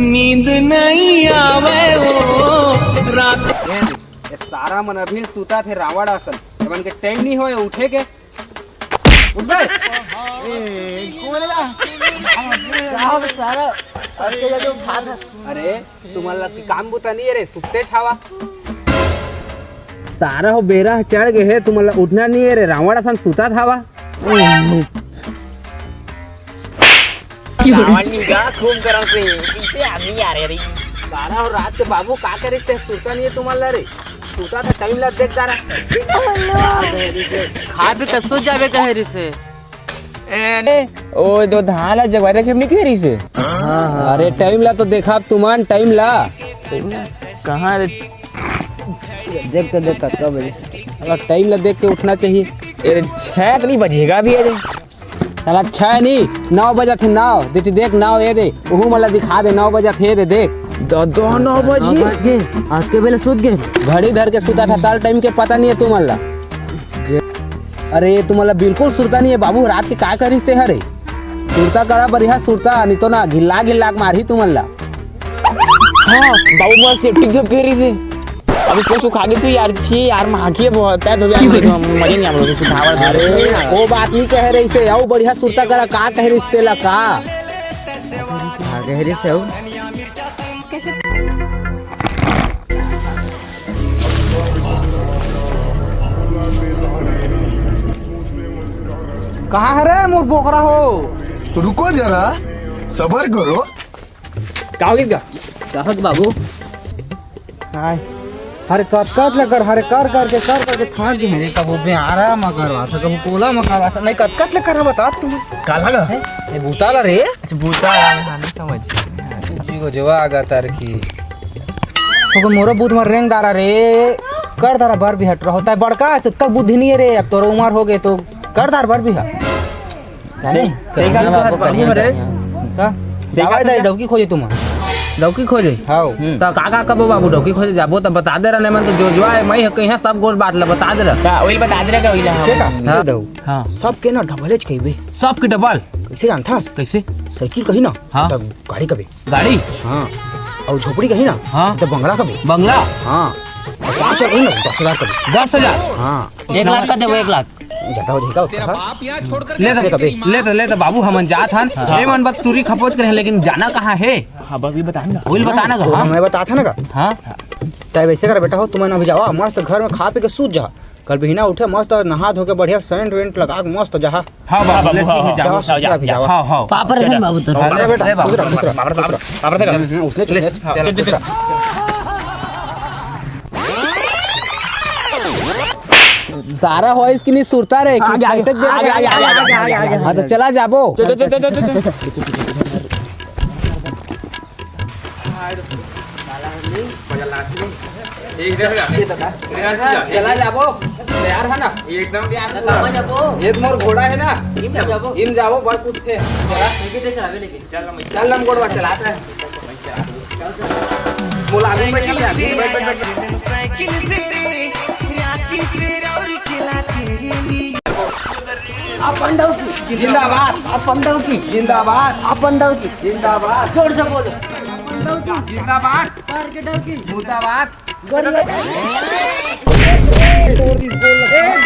नींद नहीं आवे वो रात। ये सारा मन अभी सुता थे रावण आसन मन के टाइम नहीं होए उठे के उठ बे सारा अरे तुम्हारा काम बुता नहीं है रे सुते छावा सारा हो बेरा चढ़ गए है तुम्हारा उठना नहीं है रे रावण आसन सुता थावा खूब गरम से कितने आदमी आ रहे रे सारा हो रात के बाबू का करे थे सुता नहीं है तुम्हारा रे सुता था टाइम लग देख तारा खा पे कब सो जावे कहे रे से ओ दो धाला जगह रखे नहीं कह रही से अरे टाइम ला तो देखा तुमान टाइम ला कहाँ रे देख कब बजे से अगर टाइम ला देख के उठना चाहिए। अरे 6 तो नहीं बजेगा भी अरे साला 6 नहीं 9 बजे थे 9 देती देख 9 ये दे वहू मला दिखा दे 9 बजे थे रे देख 9 बजे आज के बेले सूत गए घड़ी धर के सुता था ताल टाइम के पता नहीं है तुम्हारा। अरे तुम्हारा बिल्कुल सुरता नहीं है बाबू रात के का करिस ते हरे सुरता करा बढ़िया सुरता नहीं तो ना घिल्ला घिल्ला मारी तुम्हारा। हाँ बाबू मत सेफ्टी जब कह रही थी अब इसको सुखा के तो यार छी यार महाकी बहुत है तो यार मजे नहीं आ रहा सुखावल। अरे वो बात नहीं कह रही से आओ बढ़िया सुरता करा का कह रही से ला का कह रे से कहाँ है रे मोर बोकरा हो रुको जरा सबर करो कहक बाबू हाय हरे कत लकर हरे कर करके थाक गए रे कबो बे आराम करवा था कबो कोला में करवा था नहीं कत लकर बता तुम काला का ये भूताला रे अच्छा भूता नहीं समझ जी को जवा आगा तार की तो मोरा बूथ में रेंग दारा रे कर दारा बर भी हट रहा होता है बड़का चक्का बुद्धि नहीं है रे अब तोर उम्र हो गए तो कर दार बर भी है नहीं कहीं बाबू कहीं मरे का दवाई दे डौकी खोजे तुम डौकी खोजे हां तो काका कब बाबू डौकी खोजे जाबो तो बता दे रहा मन तो जो है मैं कहीं सब गोल बात ला बता दे रहा ओइल बता दे रहा ओइल हां दो हां सब के ना डबल एज कहबे सब के डबल कैसे जानथास कैसे साइकिल कही ना हाँ। तो गाड़ी कबे गाड़ी हां और झोपड़ी कही ना हाँ। तो बंगला कबे बंगला हां 5 कही ना 10,000 कबे 10,000 हां 1 लाख का दे वो 1 लाख ज्यादा हो जाएगा उसका ले तो बाबू हम जात हन ए मन बात तुरी खपोत करे लेकिन जाना कहाँ है। हाँ बाबू बता ना ओइल बताना का हाँ मैं बता था ना का हाँ तय वैसे कर बेटा हो तुम अभी जाओ मस्त घर में खा पी के सूत जा कल बिना उठे मस्त नहा धो के बढ़िया सेंट वेंट लगा के मस्त जा। हाँ बाबू ले ठीक है जाओ हाँ हाँ पापर है बाबू तो अरे बेटा बाबर उसने सारा हो इसकी नहीं सुरता रे आगे हाँ तो चला जाबो चला जाबो तैयार है ना एकदम तैयार ये मोर घोड़ा है ना इम जाबो बड़ कुछ थे चल हम घोड़ा चलाते हैं बोला आगे बैठ साइकिल से रे रांची से और किला तेरी अपन डौकी जिंदाबाद अपन डौकी जिंदाबाद अपन डौकी जिंदाबाद जोर से बोलो जिंदाबाद कर के डौकी मुर्दाबाद ए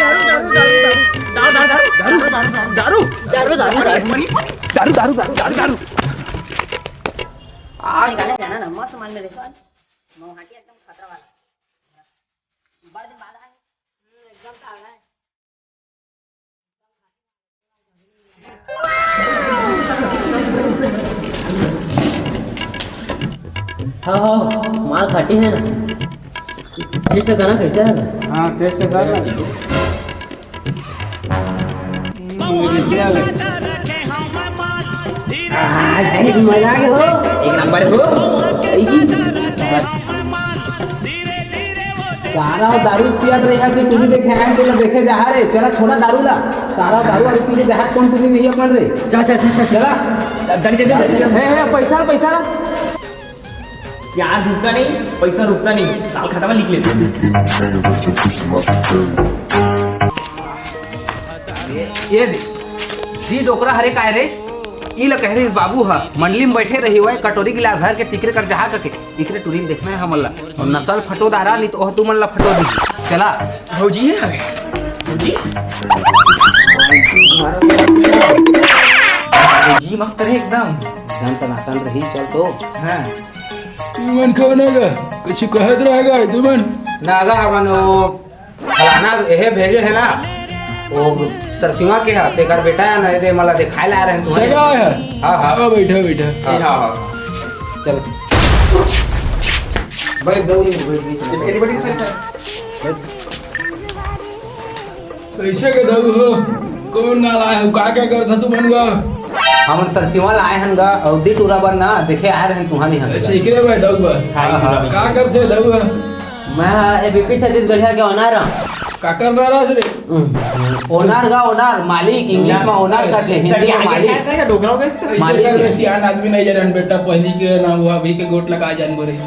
दारू दारू दारू दारू दारू दारू दारू दारू दारू दारू आज गाने जाना ना मस्त मान में देखो मोहाटी एकदम खतरा वाला बड़े दिन बाद आए एकदम ताजा है हाँ माल खाटी है ना टेस्ट करना कैसे है। हाँ टेस्ट कर मजा आ गया हो एक नंबर हो सारा दारू पिया रहा कि तुम्हें देखे हैं तो देखे जा रे चला छोड़ा दारू ला सारा दारू और पीने जहाज कौन तुम्हें नहीं अपन रे चला पैसा पैसा प्यार रुकता नहीं पैसा रुकता नहीं साल खाता लिख लेते ये दी डोकरा हरे काय रे ई ल कह रही बाबू हा मंडली में बैठे रही हुए कटोरी गिलास धर के तिकरे कर जहा के इकरे टूरी देखना है हमन ला और नसल फटो दारा नहीं तो ओह तुमन ला फटो दी चला भौजी है हवे भौजी भौजी मस्त रहे एकदम तनातन रही चल तो हाँ तुमन कौन है कुछ कहत रहेगा तुमन नागा हवन वो फलाना एहे भेजे है ना वो सरसीमा के हाथ तेकर बेटा है ना रे मला दिखाई ला रहे हैं सगा है हाँ हाँ हाँ बैठा बैठा हाँ हाँ चल भाई दो ही बड़ी कैसे के दऊ हो कौन ना लाए हो का क्या करता तुमन गा हम सरसीमा लाए हन गा अवधि टूरा बर ना देखे आ रहे हैं तुम्हारी यहाँ सीखरे भाई दऊ बा का करते दऊ मैं एबीपी छत्तीसगढ़ के ओनर हूँ का कर रहा रे ओनर गा ओनर मालिक इंग्लिश में ओनर का हिंदी में मालिक ढोकला हो गया ऐसे कर सियान आदमी नहीं जानन बेटा पहली के ना वो अभी के गोट लगा जान बोरे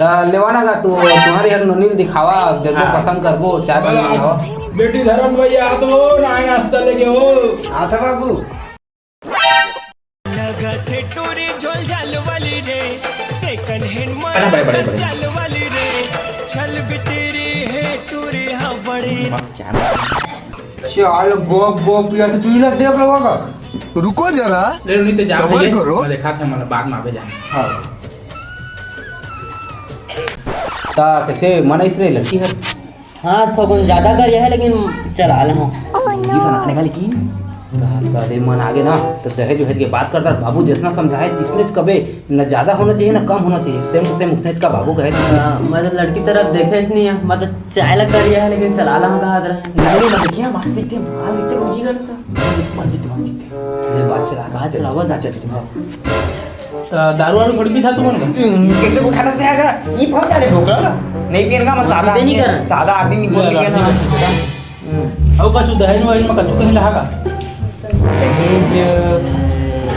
तो लेवाना गा तू तुम्हारे यहाँ नोनील दिखावा देखो पसंद करबो चाय पानी दिखावा बेटी धरम भैया आ तो ना नाश्ता लेके हो आता बाबू लगथे टूरी झोल झाल वाली रे सेकंड हैंड बड़े, बड़े, बड़े। चाल वाली रे छल बितेरी है टूरी हाँ बड़ी चल गोप गोप या तो तू ना देख लो का रुको जरा ले नहीं तो जा सबर भैया करो। मैं देखा था मतलब बाद में आवे जा हां ता कैसे मन इसरे लड़की है हाँ थोड़ा ज्यादा कर है लेकिन चला ले हूँ जी सनाने का लेकिन दे मन आगे ना तो दहेज वहेज के बात करता बाबू जितना समझाए इसने कबे न ज्यादा होना चाहिए ना कम होना चाहिए सेम टू सेम उसने का बाबू कहे मैं तो लड़की तरफ देखे ही नहीं है मैं तो चाय लग कर है लेकिन चला ला हूँ नहीं ना देखिए मस्त दिखते हैं बाल दिखते भौजी का ये बात चला बात चलावा ना चल दारू वारू थोड़ी भी था तुमन का कैसे उठाना से आएगा ये बहुत ज्यादा ढोकला ना नहीं पियन का मैं सादा नहीं कर सादा आदमी नहीं बोल रहा ना अब कछु दहेज वहेज में कछु कहीं लगा दहेज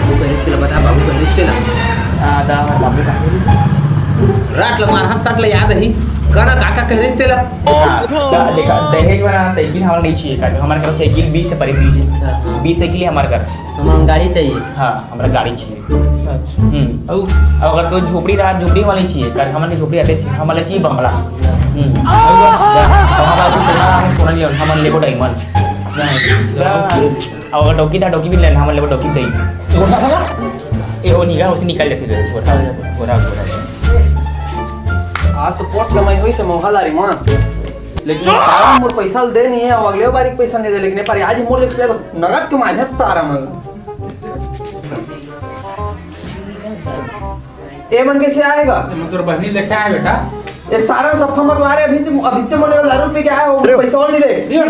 वो कहे के बता बाबू कहे के ना आधा बाबू का रात ल मार हाथ साथ ल याद है कना काका कह रहे थे ला देखा दहेज वाला साइकिल हमारा नहीं चाहिए का हमारे घर साइकिल 20 से परी 20 साइकिल है हमारे घर हमें गाड़ी चाहिए हाँ हमारा गाड़ी चाहिए अच्छा अब अगर तो झोपड़ी रहा झोपड़ी वाली चाहिए कारण हमारे झोपड़ी आते चाहिए हमारे चाहिए बंगला हमारा सोना लिया हमारे लेबो डायमंड अब अगर डोकी था डोकी भी लेना हमारे लेबो डोकी दई ये वो निगाह उसे निकाल देते थे थोड़ा आज तो पोट कमाई हुई से मोहलारी मां लेकिन सारा मोर पैसा दे नहीं है और अगले बार पैसा नहीं दे लेकिन पर आज मोर रुपया तो नगद कमाए है तारा मन ए मन कैसे आएगा मैं तोर बहनी लेके आया बेटा ये सारा सब मत मारे अभी से मोर दारू पी के आया हो पैसा और नहीं दे ये